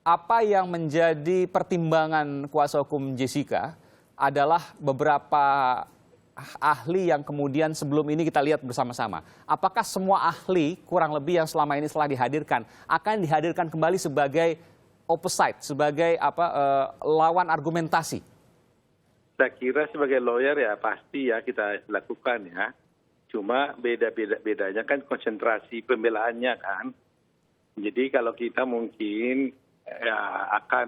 apa yang menjadi pertimbangan kuasa hukum Jessica adalah beberapa ahli yang kemudian sebelum ini kita lihat bersama-sama. Apakah semua ahli kurang lebih yang selama ini setelah dihadirkan akan dihadirkan kembali sebagai opposite, sebagai lawan argumentasi? Saya kira sebagai lawyer ya pasti ya kita lakukan ya. Cuma bedanya kan konsentrasi pembelaannya kan. Jadi kalau kita mungkin ya, akan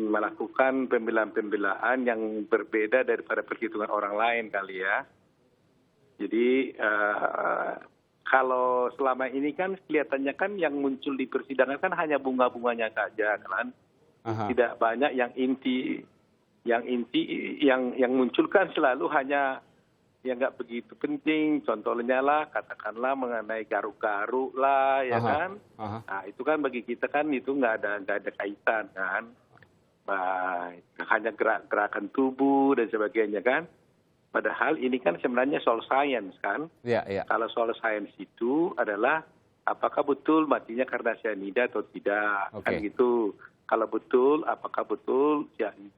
melakukan pembelaan-pembelaan yang berbeda daripada perhitungan orang lain kali ya. Jadi kalau selama ini kan kelihatannya kan yang muncul di persidangan kan hanya bunga-bunganya saja kan. Tidak banyak yang inti yang muncul kan selalu hanya yang nggak begitu penting, contohnya lah katakanlah mengenai garuk-garuk lah ya kan. Nah itu kan bagi kita kan itu nggak ada kaitan kan. Hanya gerakan tubuh dan sebagainya kan. Padahal ini kan sebenarnya soal sains kan. Kalau soal sains itu adalah apakah betul matinya karena cyanida atau tidak kan gitu. Kalau betul apakah betul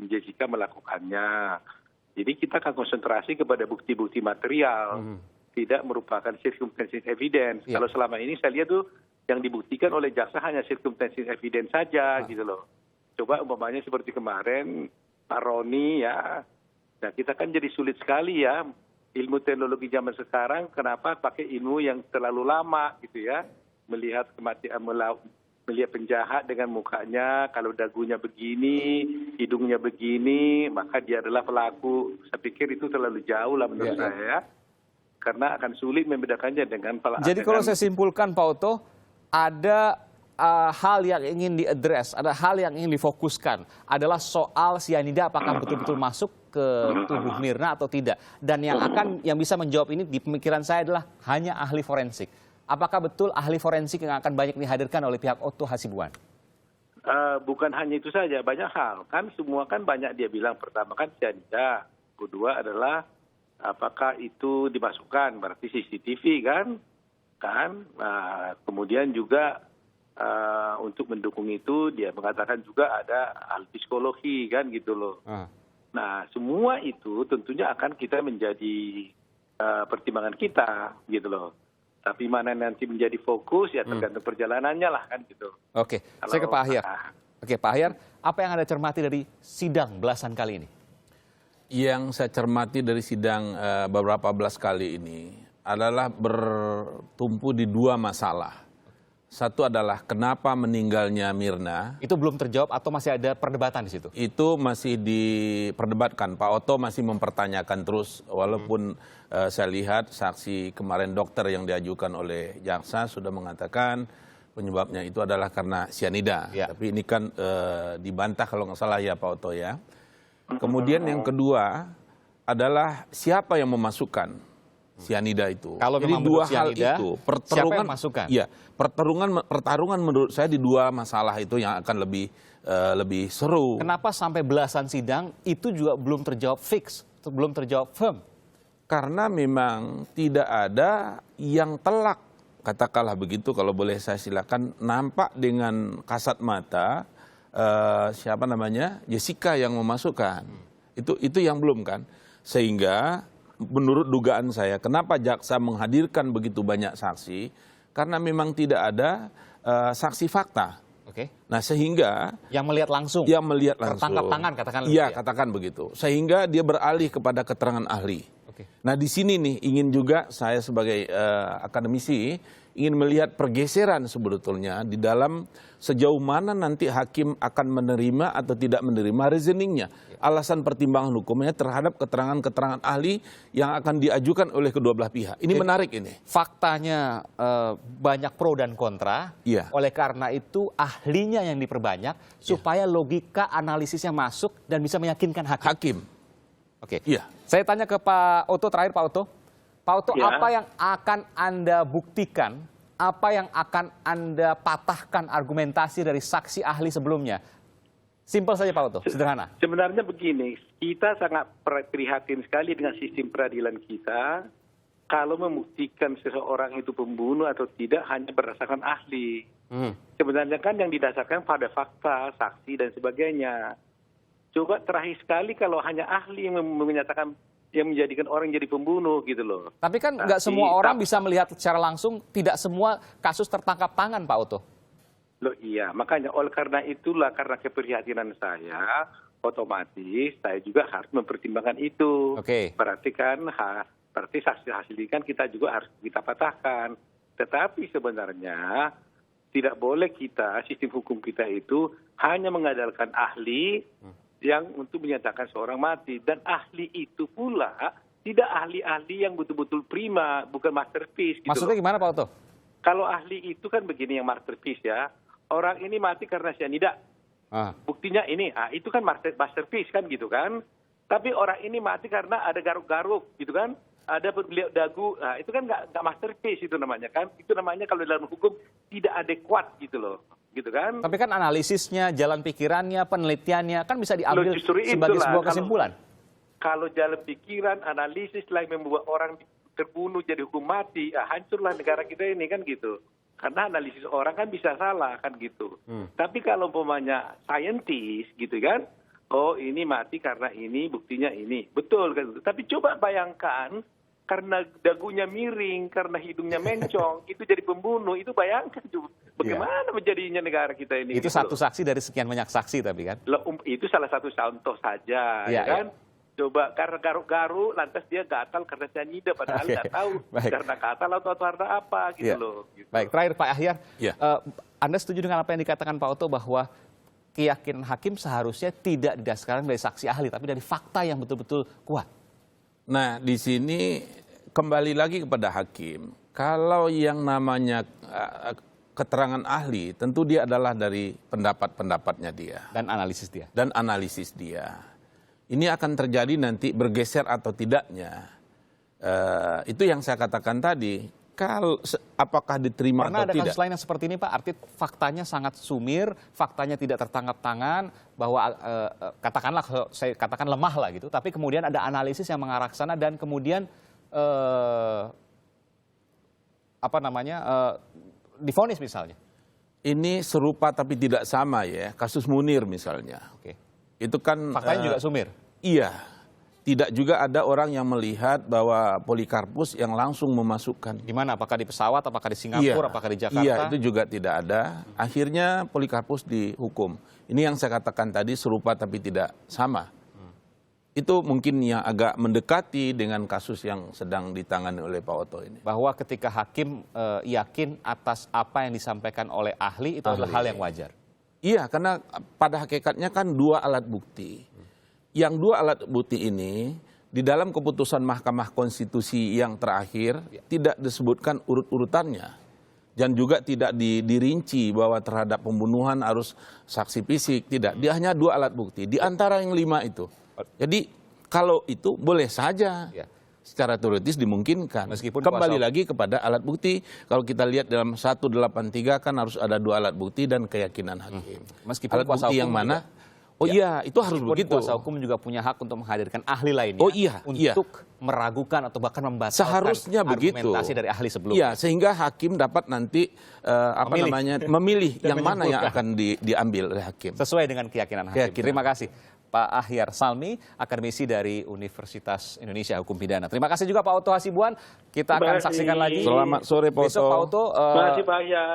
Jessica melakukannya. Jadi kita akan konsentrasi kepada bukti-bukti material, tidak merupakan circumstantial evidence. Kalau selama ini saya lihat tuh yang dibuktikan oleh jaksa hanya circumstantial evidence saja gitu loh. Coba umpamanya seperti kemarin Pak Roni ya, nah kita kan jadi sulit sekali ya ilmu teknologi zaman sekarang kenapa pakai ilmu yang terlalu lama gitu ya, melihat kematian melihat penjahat dengan mukanya, kalau dagunya begini, hidungnya begini, maka dia adalah pelaku. Saya pikir itu terlalu jauh lah menurut saya, karena akan sulit membedakannya dengan pelaku. Jadi kalau saya simpulkan Pak Oto, ada hal yang ingin diadres, ada hal yang ingin difokuskan, adalah soal cyanida apakah betul-betul masuk ke tubuh Mirna atau tidak. Dan yang bisa menjawab ini di pemikiran saya adalah hanya ahli forensik. Apakah betul ahli forensik yang akan banyak dihadirkan oleh pihak Otto Hasibuan? Bukan hanya itu saja, banyak hal. Kan semua kan banyak dia bilang. Pertama kan cyanida. Kedua adalah apakah itu dimasukkan, berarti CCTV kan. Kemudian juga untuk mendukung itu dia mengatakan juga ada ahli psikologi kan gitu loh. Nah semua itu tentunya akan kita menjadi pertimbangan kita gitu loh. Tapi mana nanti menjadi fokus ya tergantung perjalanannya lah kan gitu. Oke, saya ke Pak Ahyar. Oke, Pak Ahyar, apa yang Anda cermati dari sidang belasan kali ini? Yang saya cermati dari sidang beberapa belas kali ini adalah bertumpu di dua masalah. Satu adalah kenapa meninggalnya Mirna. Itu belum terjawab atau masih ada perdebatan di situ? Itu masih diperdebatkan. Pak Otto masih mempertanyakan terus, walaupun saya lihat saksi kemarin dokter yang diajukan oleh jaksa sudah mengatakan penyebabnya itu adalah karena cyanida. Tapi ini kan dibantah kalau nggak salah ya Pak Otto ya. Kemudian yang kedua adalah siapa yang memasukkan cyanida itu. Kalau jadi dua hal itu, siapa yang masukkan? Iya, pertarungan menurut saya di dua masalah itu yang akan lebih seru. Kenapa sampai belasan sidang itu juga belum terjawab fix, belum terjawab firm? Karena memang tidak ada yang telak, katakanlah begitu kalau boleh saya silakan, nampak dengan kasat mata siapa namanya Jessica yang memasukkan. Itu yang belum kan, sehingga menurut dugaan saya, kenapa jaksa menghadirkan begitu banyak saksi? Karena memang tidak ada saksi fakta. Nah sehingga yang melihat langsung, tertangkap tangan katakan. Iya, katakan begitu. Sehingga dia beralih kepada keterangan ahli. Nah di sini nih ingin juga saya sebagai akademisi ingin melihat pergeseran sebetulnya di dalam sejauh mana nanti hakim akan menerima atau tidak menerima reasoningnya, alasan pertimbangan hukumnya terhadap keterangan-keterangan ahli yang akan diajukan oleh kedua belah pihak. Ini menarik ini. Faktanya banyak pro dan kontra, oleh karena itu ahlinya yang diperbanyak supaya logika analisisnya masuk dan bisa meyakinkan hakim. Saya tanya ke Pak Otto terakhir, Pak Otto. Pak Otto, apa yang akan Anda buktikan, apa yang akan Anda patahkan argumentasi dari saksi ahli sebelumnya? Simpel saja Pak Otto, sederhana. Sebenarnya begini, kita sangat prihatin sekali dengan sistem peradilan kita kalau membuktikan seseorang itu pembunuh atau tidak hanya berdasarkan ahli. Sebenarnya kan yang didasarkan pada fakta, saksi dan sebagainya. Coba terakhir sekali kalau hanya ahli yang menyatakan, yang menjadikan orang jadi pembunuh gitu loh. Tapi kan nggak semua orang bisa melihat secara langsung, tidak semua kasus tertangkap tangan, Pak Oto. Loh iya, makanya oleh karena itulah, karena keprihatinan saya, otomatis saya juga harus mempertimbangkan itu. Berarti kan, berarti hasil ini kan kita juga harus kita patahkan. Tetapi sebenarnya tidak boleh kita, sistem hukum kita itu hanya mengandalkan ahli yang untuk menyatakan seorang mati. Dan ahli itu pula tidak ahli-ahli yang betul-betul prima, bukan masterpiece. Gitu. Maksudnya gimana Pak Oto? Kalau ahli itu kan begini yang masterpiece ya. Orang ini mati karena cyanida. Buktinya ini, itu kan masterpiece kan gitu kan. Tapi orang ini mati karena ada garuk-garuk gitu kan. Ada beliau dagu, itu kan nggak masterpiece itu namanya kan. Itu namanya kalau dalam hukum tidak adekuat gitu loh. Gitu kan? Tapi kan analisisnya, jalan pikirannya, penelitiannya kan bisa diambil sebagai sebuah kesimpulan. Kalau jalan pikiran, analisis lah yang membuat orang terbunuh jadi hukum mati, hancurlah negara kita ini kan gitu. Karena analisis orang kan bisa salah kan gitu. Tapi kalau umpamanya saintis gitu kan, oh ini mati karena ini, buktinya ini, betul kan. Tapi coba bayangkan, karena dagunya miring, karena hidungnya mencong, itu jadi pembunuh, itu bayangkan bagaimana menjadinya negara kita ini. Itu gitu satu saksi dari sekian banyak saksi tapi kan? Itu salah satu contoh saja, ya kan? Coba karena garuk-garuk, lantas dia gatal karena cyanida, padahal nggak tahu karena gatal atau karena apa gitu loh. Gitu. Baik, terakhir Pak Ahyar, Anda setuju dengan apa yang dikatakan Pak Oto bahwa keyakinan hakim seharusnya tidak didasarkan dari saksi ahli, tapi dari fakta yang betul-betul kuat? Nah, di sini kembali lagi kepada hakim. Kalau yang namanya keterangan ahli, tentu dia adalah dari pendapat-pendapatnya dia. Dan analisis dia. Dan analisis dia. Ini akan terjadi nanti bergeser atau tidaknya. Itu yang saya katakan tadi. Kalau apakah diterima atau tidak. Pernah ada kasus lain yang seperti ini Pak? Artinya faktanya sangat sumir, faktanya tidak tertangkap tangan, bahwa katakanlah saya katakan lemah lah gitu, tapi kemudian ada analisis yang mengarah ke sana dan kemudian divonis misalnya. Ini serupa tapi tidak sama ya, kasus Munir misalnya. Itu kan faktanya juga sumir. Iya. Tidak juga ada orang yang melihat bahwa Polikarpus yang langsung memasukkan. Di mana? Apakah di pesawat, apakah di Singapura, apakah di Jakarta? Iya, itu juga tidak ada. Akhirnya Polikarpus dihukum. Ini yang saya katakan tadi serupa tapi tidak sama. Itu mungkin yang agak mendekati dengan kasus yang sedang ditangani oleh Pak Oto ini. Bahwa ketika hakim yakin atas apa yang disampaikan oleh ahli, itu adalah hal yang wajar. Iya, karena pada hakikatnya kan dua alat bukti. Yang dua alat bukti ini di dalam keputusan Mahkamah Konstitusi yang terakhir tidak disebutkan urut-urutannya. Dan juga tidak dirinci bahwa terhadap pembunuhan harus saksi fisik. Tidak, dia hanya dua alat bukti. Di antara yang 5 itu. Jadi kalau itu boleh saja secara teoritis dimungkinkan. Meskipun kembali lagi kepada alat bukti. Kalau kita lihat dalam 183 kan harus ada 2 alat bukti dan keyakinan hakim. Meskipun alat bukti yang mana? Oh iya, itu harus begitu. Kuasa hukum juga punya hak untuk menghadirkan ahli lainnya untuk meragukan atau bahkan membatalkan seharusnya argumentasi dari ahli sebelumnya. Iya, sehingga hakim dapat nanti memilih yang mana yang akan diambil oleh hakim. Sesuai dengan keyakinan hakim. Terima kasih Pak Ahyar Salmi, akademisi dari Universitas Indonesia Hukum Pidana. Terima kasih juga Pak Oto Hasibuan. Kita akan saksikan lagi. Selamat sore Pak Oto. Besok Pak Oto.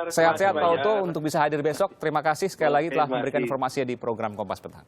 Sehat-sehat Pak Oto untuk bisa hadir besok. Terima kasih sekali lagi telah memberikan informasi di program Kompas Petang.